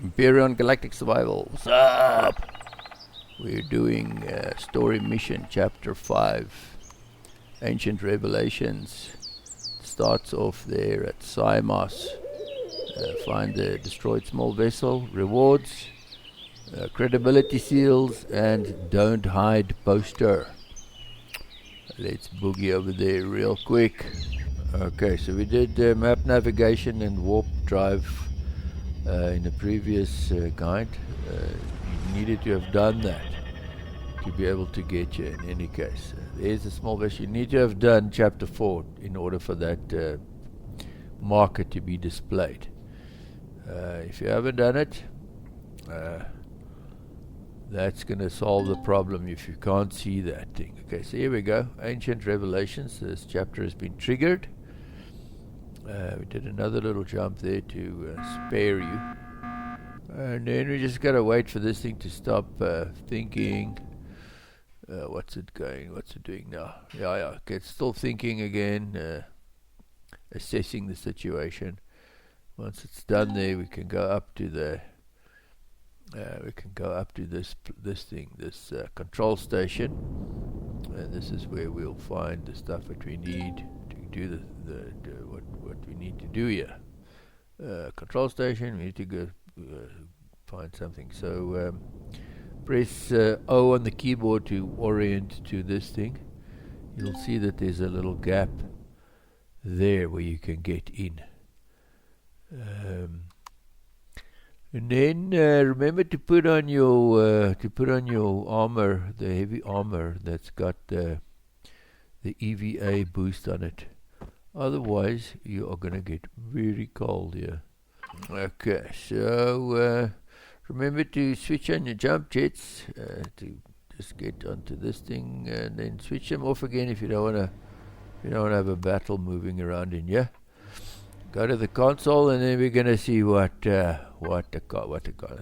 Empyrion Galactic Survival. What's up? We're doing story mission chapter 5. Ancient Revelations. Starts off there at Symos. Find the destroyed small vessel. Rewards. Credibility seals. And don't hide poster. Let's boogie over there real quick. Okay, so we did map navigation and warp drive in the previous guide. You needed to have done that to be able to get you in any case. There's a small vessel. You need to have done chapter 4 in order for that marker to be displayed. If you haven't done it, that's going to solve the problem if you can't see that thing. Okay, so here we go. Ancient Revelations. This chapter has been triggered. We did another little jump there to spare you. And then we just got to wait for this thing to stop thinking. What's it doing now? Yeah, okay, it's still thinking again, assessing the situation. Once it's done there, we can go up to the this control station, and this is where we'll find the stuff that we need to do what we need to do here. Control station, we need to go find something. So press O on the keyboard to orient to this thing. You'll see that there's a little gap there where you can get in. And then remember to put on your armor, the heavy armor that's got the EVA boost on it. Otherwise, you are going to get very cold here. Okay, so remember to switch on your jump jets to just get onto this thing, and then switch them off again if you don't want to have a battle moving around in here. Go to the console, and then we're going to see what the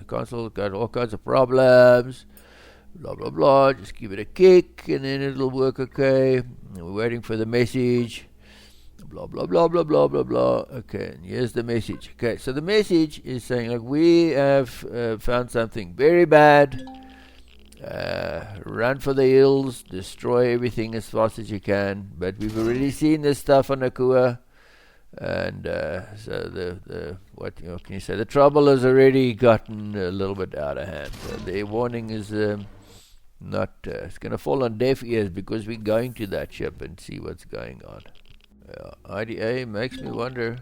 console's got all kinds of problems. Blah blah blah. Just give it a kick, and then it'll work okay. And we're waiting for the message. Blah blah blah blah blah blah blah. Okay, and here's the message. Okay, so the message is saying, like, we have found something very bad. Run for the hills, destroy everything as fast as you can. But we've already seen this stuff on Akua. And so what can you say? The trouble has already gotten a little bit out of hand. So the warning is not. It's going to fall on deaf ears because we're going to that ship and see what's going on. IDA makes me wonder.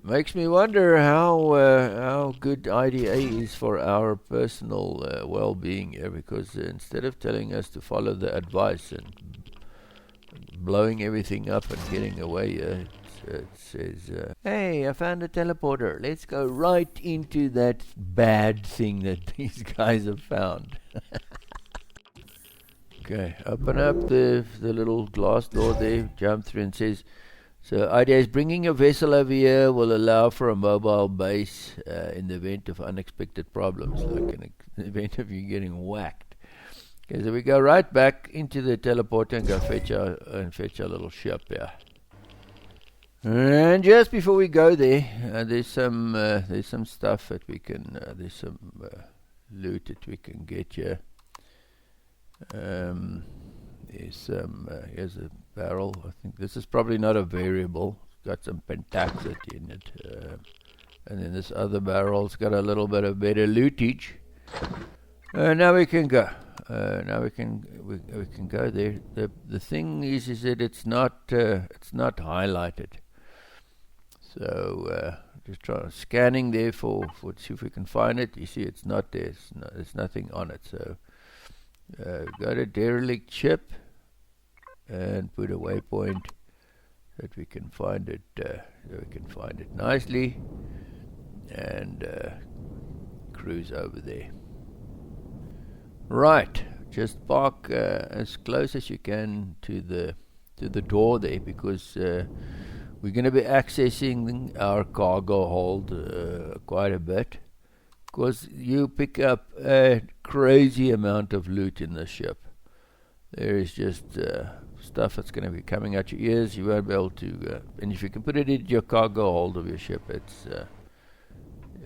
How good IDA is for our personal well-being here. Because instead of telling us to follow the advice and blowing everything up and getting away, it says, hey, I found a teleporter. Let's go right into that bad thing that these guys have found. Okay, open up the little glass door there, jump through, and says, so idea is bringing a vessel over here will allow for a mobile base in the event of unexpected problems, like in the event of you getting whacked. Okay, so we go right back into the teleporter and go fetch our little ship here. And just before we go there, there's some stuff that we can, there's some loot that we can get here. Here's a barrel. I think this is probably not a variable. It's got some pentaxate in it. And then this other barrel's got a little bit of better lootage. Now we can go. Now we can go there. The thing is that it's not highlighted. So just try scanning there for see if we can find it. You see, it's not there. There's nothing on it. So go to Derelict ship and put a waypoint that we can find it. Nicely and cruise over there. Right, just park as close as you can to the door there, because we're going to be accessing our cargo hold quite a bit, because you pick up a crazy amount of loot in this ship. There is just stuff that's going to be coming out your ears. You won't be able to, and if you can put it into your cargo hold of your ship,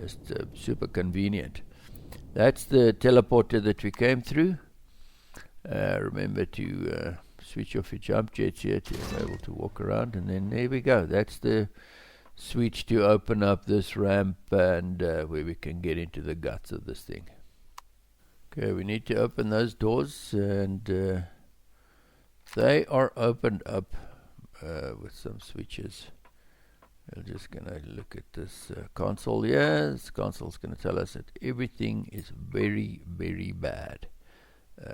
Just super convenient. That's the teleporter that we came through. Remember to switch off your jump jets here to be able to walk around, and then there we go. That's the switch to open up this ramp and where we can get into the guts of this thing. Okay, we need to open those doors, and they are opened up with some switches. We're just going to look at this console here. This console is going to tell us that everything is very, very bad.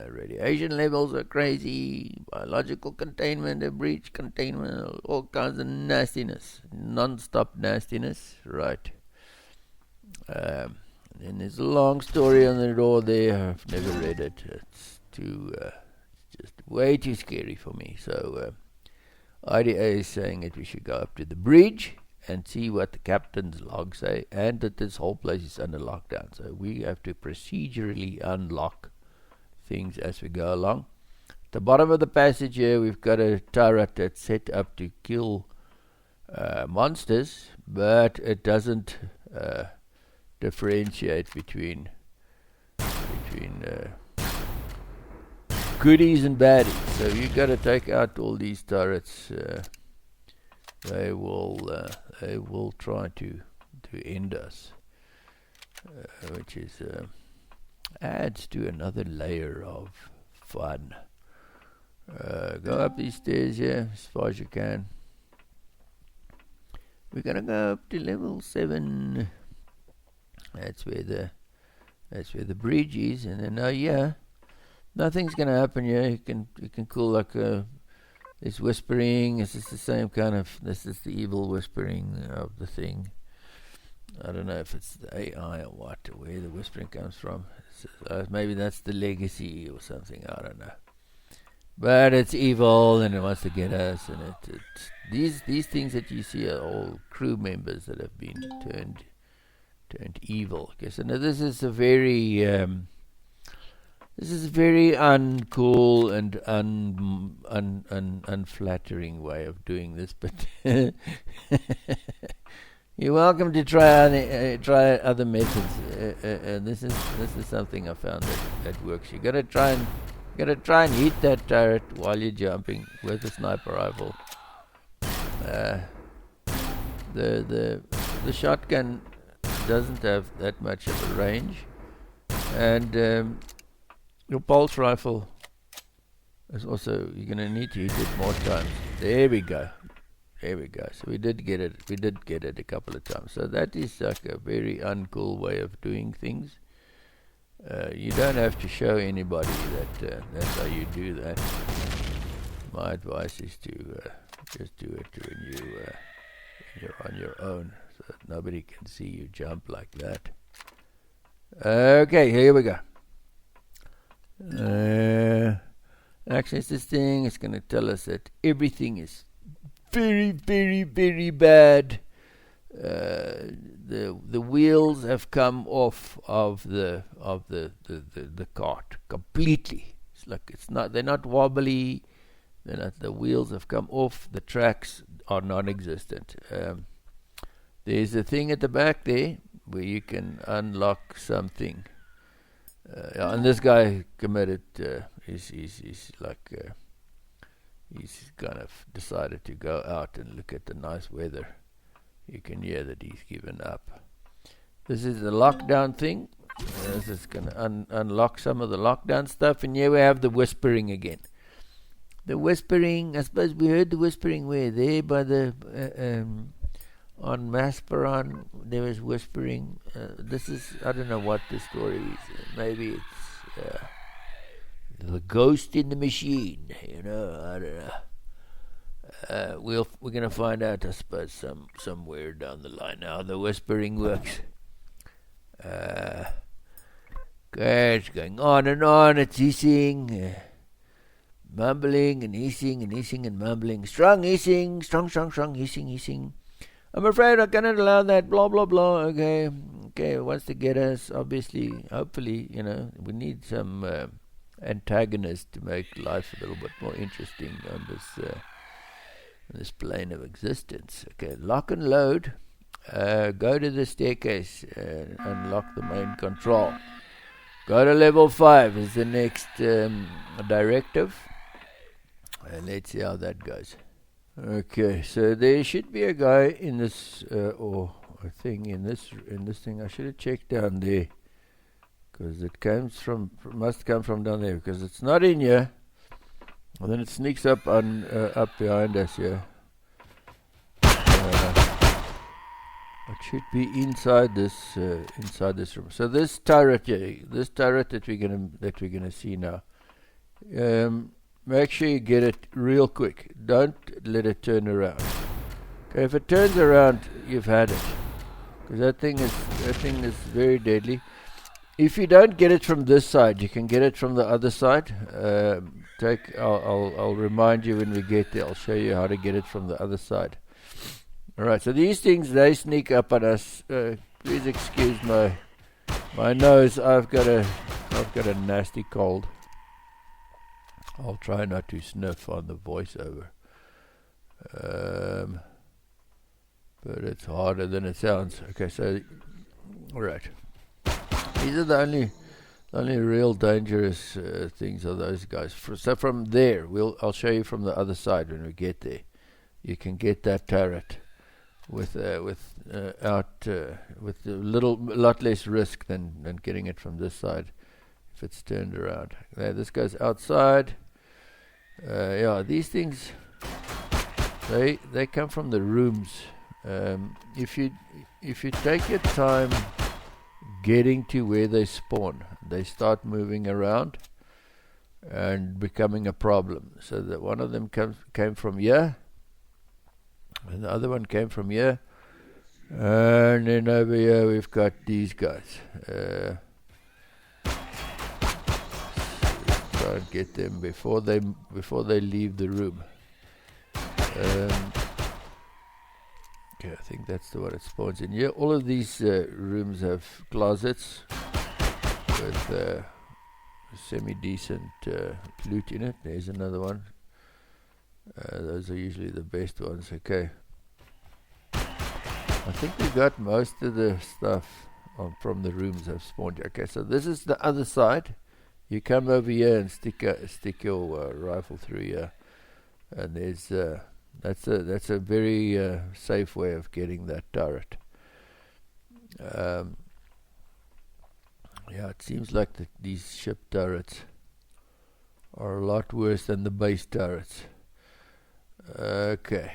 Radiation levels are crazy, biological containment, a breach containment, all kinds of nastiness, non-stop nastiness, right. And there's a long story on the door there. I've never read it. It's just way too scary for me. So IDA is saying that we should go up to the bridge and see what the captain's logs say, and that this whole place is under lockdown. So we have to procedurally unlock things as we go along. At the bottom of the passage here, we've got a turret that's set up to kill monsters, but it doesn't differentiate between goodies and baddies. So you've got to take out all these turrets. They will try to end us, which is adds to another layer of fun. Go up these stairs here as far as you can. We're gonna go up to level 7. That's where the bridge is, and then yeah, nothing's gonna happen here. You can call like this whispering. This is the same kind of. This is the evil whispering of the thing. I don't know if it's the AI or what, or where the whispering comes from. Maybe that's the legacy or something. I don't know. But it's evil and it wants to get us. And these things that you see are all crew members that have been turned evil. Okay, so now this is a very uncool and unflattering way of doing this, but you're welcome to try other methods. And this is something I found that works. You gotta try and hit that turret while you're jumping with a sniper rifle. The shotgun doesn't have that much of a range, and your pulse rifle is also, you're gonna need to hit it more times. There we go. So we did get it a couple of times. So that is like a very uncool way of doing things. You don't have to show anybody that that's how you do that. My advice is to just do it when you're on your own, so that nobody can see you jump like that. Okay, here we go. Access this thing. It's going to tell us that everything is very, very, very bad. The wheels have come off of the cart completely. It's like they're not wobbly. The wheels have come off. The tracks are non-existent. There's a thing at the back there where you can unlock something. And this guy committed. He's kind of decided to go out and look at the nice weather. You can hear that he's given up. This is the lockdown thing. This is going to unlock some of the lockdown stuff. And here we have the whispering again. The whispering, I suppose we heard the whispering where? There by the, on Masperon, there was whispering. This is, I don't know what the story is. Maybe it's the ghost in the machine, I don't know. We're going to find out, I suppose, somewhere down the line how the whispering works. Okay, it's going on and on. It's hissing, mumbling and hissing and mumbling. Strong hissing, strong hissing. I'm afraid I cannot allow that, blah, blah, blah. Okay, it wants to get us, obviously, hopefully, we need some antagonist to make life a little bit more interesting on this plane of existence. Okay, lock and load. Go to the staircase and unlock the main control. Go to level 5 is the next directive. And let's see how that goes. Okay, so there should be a guy in this, or a thing in this thing. I should have checked down there, because it must come from down there, because it's not in here. And then it sneaks up up behind us here. It should be inside this room. So this turret here, that we're gonna see now. Make sure you get it real quick. Don't let it turn around. Okay, if it turns around, you've had it, because that thing is very deadly. If you don't get it from this side, you can get it from the other side. I'll remind you when we get there. I'll show you how to get it from the other side. Alright, so these things, they sneak up on us. Please excuse my nose. I've got a nasty cold. I'll try not to sniff on the voiceover. But it's harder than it sounds. Okay, so alright. These are the only real dangerous things are those guys. So from there, I'll show you from the other side when we get there. You can get that turret with a lot less risk than getting it from this side if it's turned around. There, this goes outside. Yeah, these things, they come from the rooms. If you take your time getting to where they spawn, they start moving around and becoming a problem. So that one of them came from here, and the other one came from here, and then over here we've got these guys. Try and get them before they leave the room. Okay, I think that's the one it spawns in here. All of these rooms have closets with semi-decent loot in it. There's another one. Those are usually the best ones. Okay, I think we got most of the stuff from the rooms have spawned. Okay, so this is the other side. You come over here and stick your rifle through here, and there's that's a very safe way of getting that turret. Yeah, it seems like these ship turrets are a lot worse than the base turrets. Okay.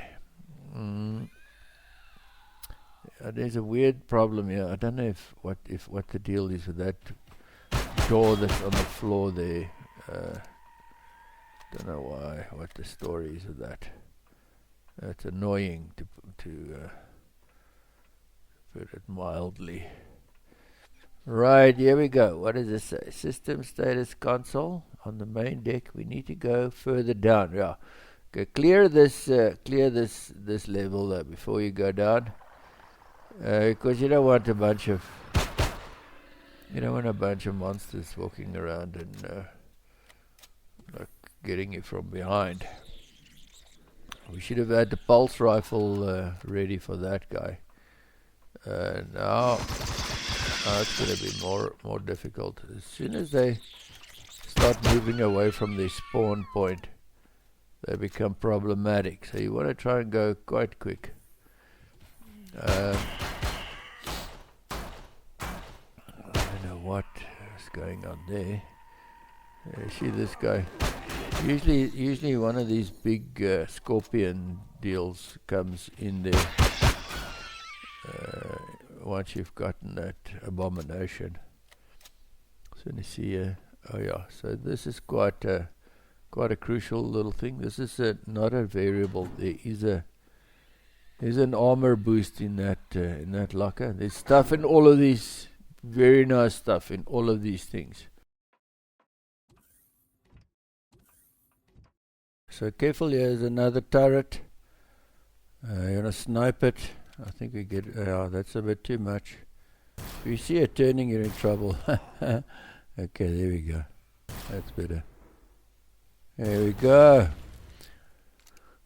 There's a weird problem here. I don't know what the deal is with that door that's on the floor there. Don't know what the story is with that. It's annoying to put it mildly. Right, here we go. What does this say? System status console on the main deck. We need to go further down. Yeah. Okay, clear this level before you go down, because you don't want a bunch of monsters walking around and like getting you from behind. We should have had the pulse rifle ready for that guy. Now it's going to be more difficult. As soon as they start moving away from their spawn point, they become problematic. So you want to try and go quite quick. I don't know what is going on there. See this guy. Usually one of these big scorpion deals comes in there once you've gotten that abomination. So you see, oh yeah. So this is quite a crucial little thing. This is not a variable. There's an armor boost in that locker. There's stuff in all of these, very nice stuff in all of these things. So careful, here's another turret. You're gonna snipe it. I think we get, that's a bit too much. If you see it turning, you're in trouble. Okay, there we go. That's better. There we go.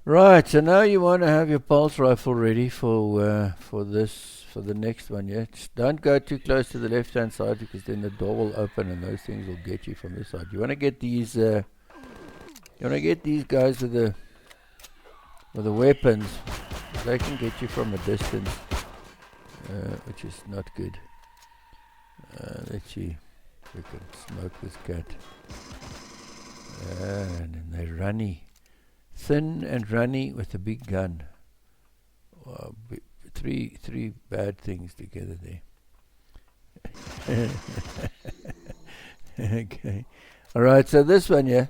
Right, so now you want to have your pulse rifle ready for the next one, yeah? Just don't go too close to the left-hand side because then the door will open and those things will get you from this side. You want to get these guys with the weapons. They can get you from a distance, which is not good. Let's see if we can smoke this cat. And then they're runny. Thin and runny with a big gun. Three bad things together there. Okay. Alright, so this one, yeah.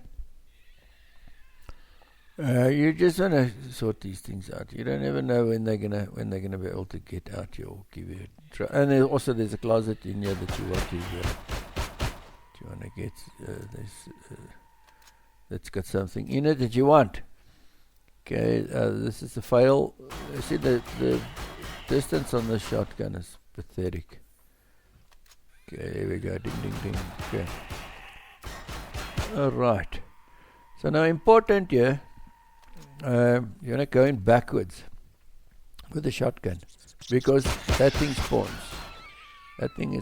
You just want to sort these things out. You don't ever know when they're gonna be able to get out here or give you a try. And there's a closet in here that you want to get. That's got something in it that you want. Okay, this is a fail. You see the distance on the shotgun is pathetic. Okay, here we go. Ding, ding, ding. Okay. Alright. So now important here, you're going to go in backwards with the shotgun because that thing spawns. That thing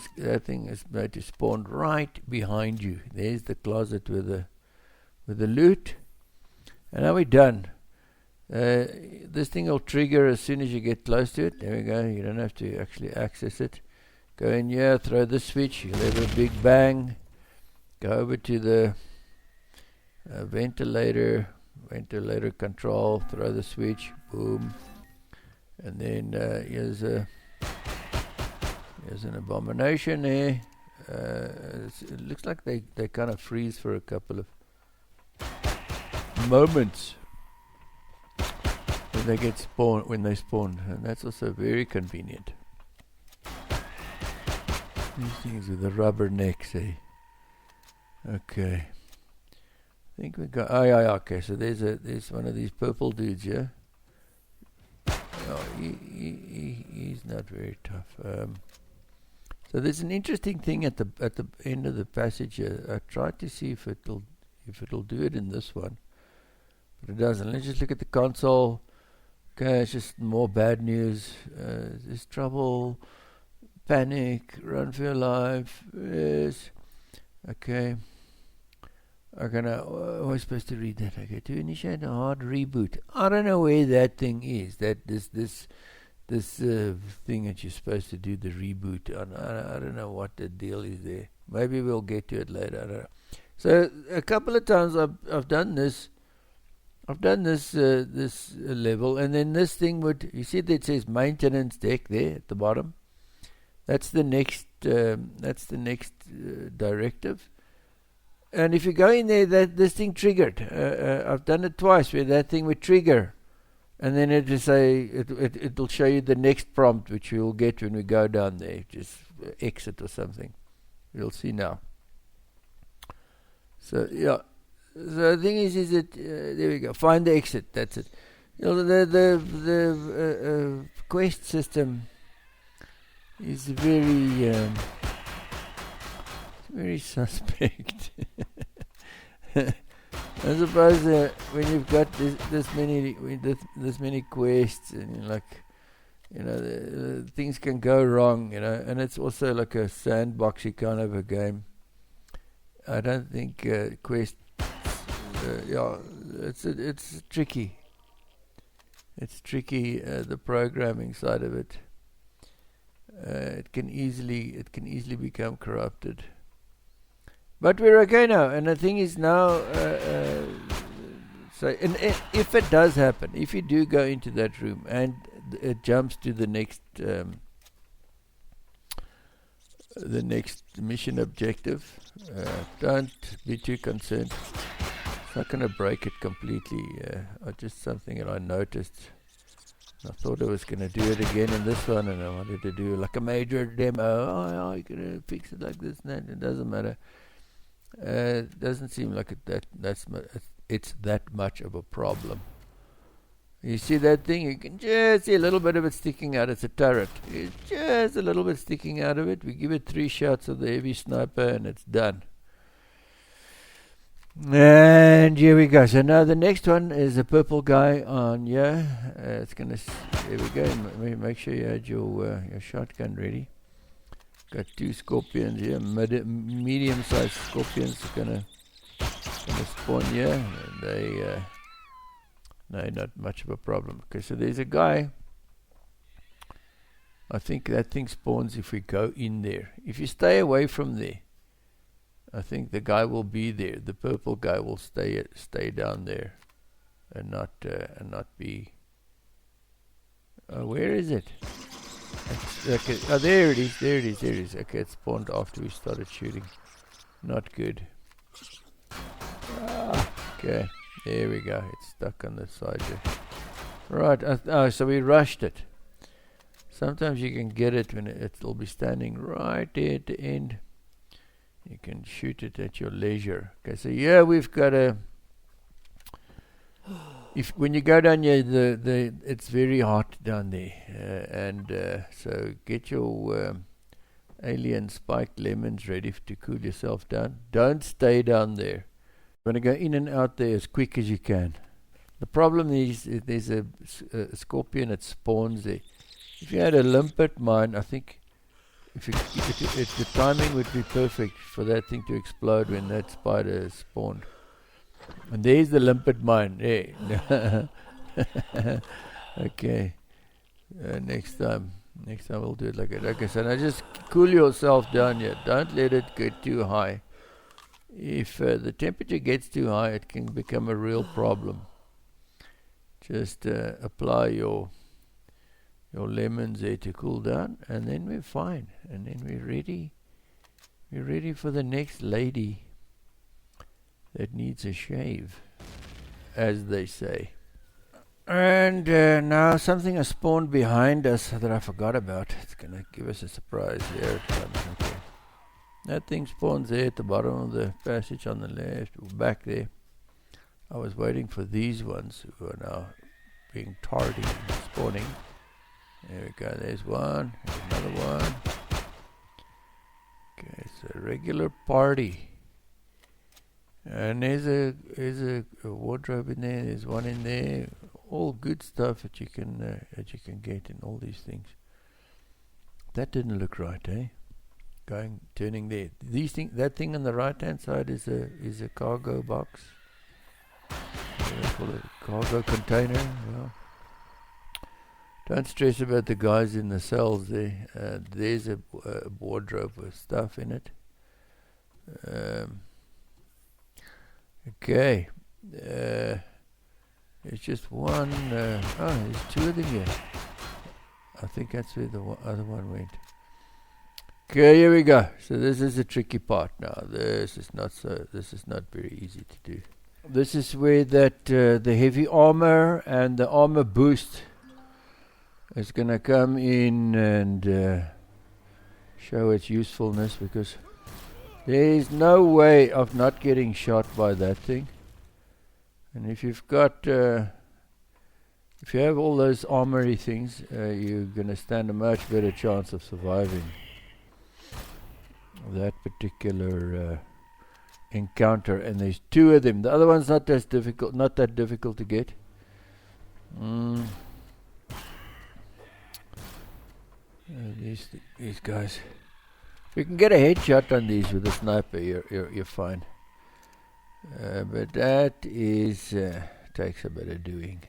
is made to spawn right behind you. There's the closet with the loot. And now we're done. This thing will trigger as soon as you get close to it. There we go. You don't have to actually access it. Go in here, throw the switch. You'll have a big bang. Go over to the ventilator control. Throw the switch. Boom. And then here's an abomination there. It looks like they kind of freeze for a couple of moments when they spawn, and that's also very convenient. These things with the rubber necks, eh? Okay. I think we got. Oh yeah, okay. So there's one of these purple dudes here. Oh, he's not very tough. So there's an interesting thing at the end of the passage here. I tried to see if it'll do it in this one, but it doesn't. Let's just look at the console. Okay, it's just more bad news. There's trouble, panic, run for your life. Yes. Okay. Okay, now, how am I supposed to read that? Okay, to initiate a hard reboot. I don't know where that thing is. This thing that you're supposed to do the reboot on. I don't know what the deal is there. Maybe we'll get to it later. I don't know. So a couple of times I've done this. This level, and then this thing would, you see that it says maintenance deck there at the bottom. That's the next directive. And if you go in there, this thing triggered. I've done it twice where that thing would trigger, and then it'll show you the next prompt, which you'll get when we go down there. Just exit or something. You'll see now. So yeah. So the thing is that there we go. Find the exit. That's it. You know, the quest system is very suspect. I suppose when you've got this many quests, and things can go wrong. And it's also like a sandboxy kind of a game. I don't think quest. It's tricky. It's tricky. The programming side of it. It can easily become corrupted. But we're okay now. And the thing is now. So, and if it does happen, if you do go into that room and it jumps to the next mission objective, don't be too concerned. Not going to break it completely. Just something that I noticed. I thought I was going to do it again in this one, and I wanted to do like a major demo. Oh, you're going to fix it like this and that. It doesn't matter. It doesn't seem like it's that much of a problem. You see that thing? You can just see a little bit of it sticking out. It's a turret. It's just a little bit sticking out of it. We give it 3 shots of the heavy sniper, and it's done. And here we go. So now the next one is the purple guy on here. It's gonna. Here we go. Make sure you had your shotgun ready. Got two scorpions here. Medium-sized scorpions are gonna spawn here. And they no, not much of a problem. Okay, so there's a guy. I think that thing spawns if we go in there. If you stay away from there, I think the guy will be there. The purple guy will stay down there, and not be. Where is it? Okay. Oh, there it is. There it is. There it is. Okay, it spawned after we started shooting. Not good. Okay, there we go. It's stuck on the side there. Right. So we rushed it. Sometimes you can get it when it'll be standing right there at the end. You can shoot it at your leisure. Okay, so yeah, we've got a. When you go down here, it's very hot down there, and so get your alien spiked lemons ready to cool yourself down. Don't stay down there. You want to go in and out there as quick as you can. The problem is there's a scorpion that spawns there. If you had a limpet mine, I think. If the timing would be perfect for that thing to explode when that spider spawned. And there's the limpet mine. There. Okay. Next time we'll do it like that. Okay, so now just cool yourself down here. Don't let it get too high. If the temperature gets too high, it can become a real problem. Just apply your lemons there to cool down, and then we're fine, and then we're ready for the next lady that needs a shave, as they say. And now something has spawned behind us that I forgot about. It's gonna give us a surprise. There it comes. Okay. That thing spawns there at the bottom of the passage on the left, back there. I was waiting for these ones who are now being tardy and spawning. There we go, there's one, there's another one. Okay, it's a regular party. And there's a wardrobe in there, there's one in there. All good stuff that you can get in all these things. That didn't look right, eh? Turning there. That thing on the right hand side is a cargo box. They call it a cargo container. Yeah. Don't stress about the guys in the cells there. There's a wardrobe with stuff in it. Okay. There's just one. There's two of them here. I think that's where the other one went. Okay, here we go. So this is the tricky part now. This is not very easy to do. This is where the heavy armor and the armor boost is going to come in and show its usefulness, because there is no way of not getting shot by that thing. And if you've got, if you have all those armory things, you're going to stand a much better chance of surviving that particular encounter. And there's two of them. The other one's not that difficult to get. These guys. If you can get a headshot on these with a sniper, you're fine. But that is takes a bit of doing.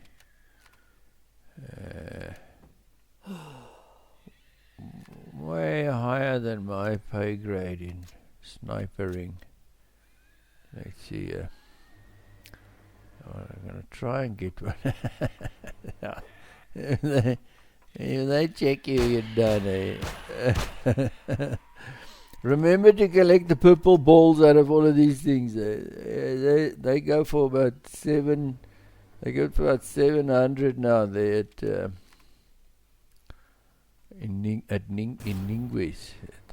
Way higher than my pay grade in snipering. Let's see. I'm gonna try and get one. If they check you, you're done. Remember to collect the purple balls out of all of these things. They go for about 7. They go for about 700 now. They're in Ningwes, at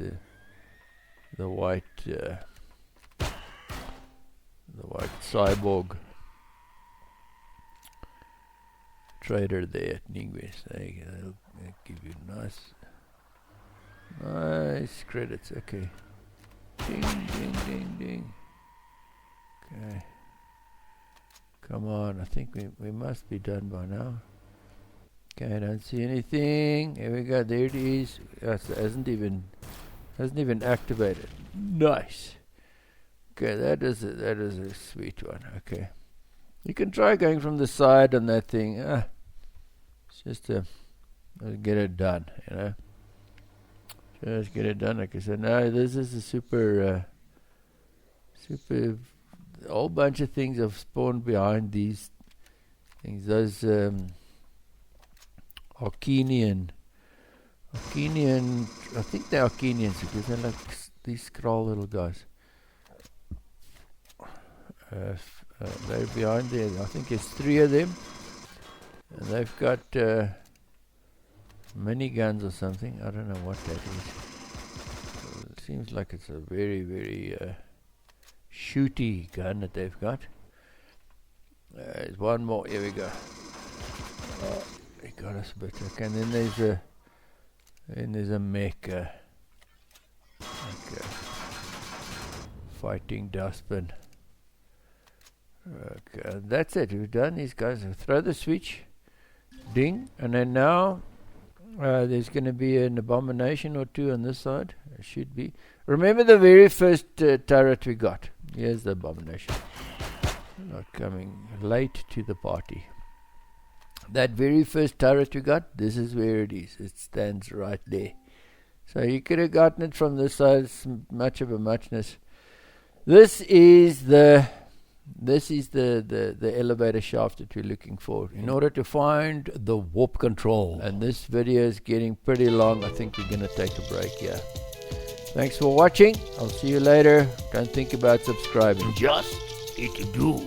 the white cyborg trader there at Ningwes. They'll give you nice credits. Okay. Ding, ding, ding, ding. Okay. Come on, I think we must be done by now. Okay, I don't see anything. Here we go, there it is. It hasn't even activated. Nice. Okay, that is a sweet one. Okay. You can try going from the side on that thing. It's just get it done, you know. Just get it done. Like I said, no, this is a super a whole bunch of things have spawned behind these things. Those Arcanian, I think they're Arcanians because they're like these scroll little guys. They're behind there. I think there's 3 of them, and they've got miniguns or something. I don't know what that is. It seems like it's a very, very shooty gun that they've got. There's one more. Here we go. They got us a bit. Okay, and then there's a mech. Fighting dustbin. Okay, that's it. We've done these guys. Throw the switch. Ding. And then now there's going to be an abomination or 2 on this side. It should be. Remember the very first turret we got. Here's the abomination. Not coming late to the party. That very first turret we got, this is where it is. It stands right there. So you could have gotten it from this side. It's much of a muchness. This is the elevator shaft that we're looking for in order to find the warp control. And this video is getting pretty long. I think we're going to take a break here. Thanks for watching. I'll see you later. Don't think about subscribing. Just hit do.